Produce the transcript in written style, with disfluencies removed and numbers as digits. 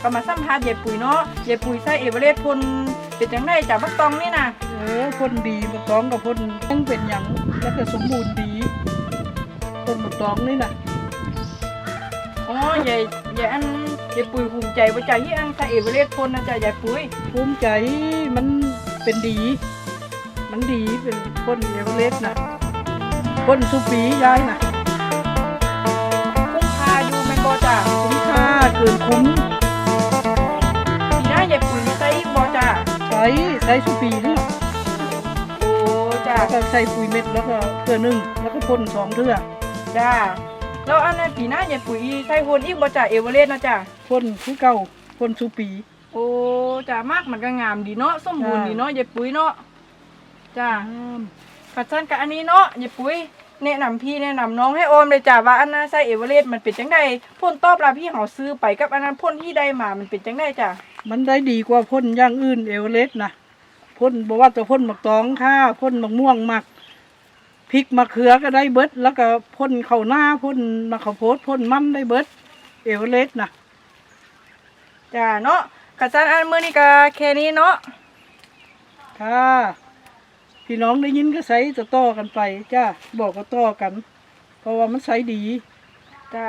ก็มาสัมภาษณ์ยายปุ๋ยเนาะยายปุ๋ยใส่เอเวอเรสต์พ่นเป็นจังได๋จ้ะบักตองนี่น่ะพ่นดีบักตองกับพ่นยังเป็นหยังแล้วก็สมบูรณ์ดีต้นบักตองนี่น่ะอ๋อยายอันยายปุ๋ยภูมิใจบ่จ้ะที่อันใส่เอเวอเรสต์พ่นนะจ้ะยายปุ๋ยภูมิใจมันเป็นดีมันดีเป็นพ่นเอเวอเรสต์น่ะพ่นสุปียายน่ะคุ้มค่าอยู่แม่นบ่จ้ะคุ้มค่าเกินคุ้มปีหน้ายายปุ๋ยใส่บ่จ้ะใส่สุปีนี่โอ้จ้ะแล้วก็ใส่ปุ๋ยเม็ดแล้วก็เทื่อนึงแล้วก็พ่น2เทื่อจ้ะแล้วอันนั้นปีหน้ายายปุ๋ยใส่พ่นอีกบ่จ้ะเอเวอเรสต์นะจ้ะพ่นคือเก่าพ่นสุปีโอ้จ้ะมากมันก็งามดีเนาะสมบูรณ์ดีเนาะยายปุ๋ยเนาะจ้ะปัจจัยกับอันนี้เนาะยายปุ๋ยแนะนำพี่แนะนำน้องให้ออมเลยจ้ะว่าอันนั้นใส่เอเวอเรสต์มันเป็นจังไดพ่นตอบรับพี่เขาซื้อไปกับอันนั้นพ่นที่ได้มามันเป็นจังไดจ้ะมันได้ดีกว่าพ่นอย่างอื่นเอเวอเรสต์นะพ่นบอกว่าจะพ่นหมักตองค่ะพ่นหมักม่วงหมักพริกมะเขือก็ได้เบิดแล้วก็พ่นข้าวหน้าพ่นมะข้าวโพดพ่นมันได้เบิดเอเวอเรสต์นะจ้ะเนาะกระจันอันมื้อนี้ก็แค่นี้เนาะค่ะพี่น้องได้ยินก็ใส่ต่อกันไปจ้าบอกก็ต่อกันเพราะว่ามันใส่ดีจ้า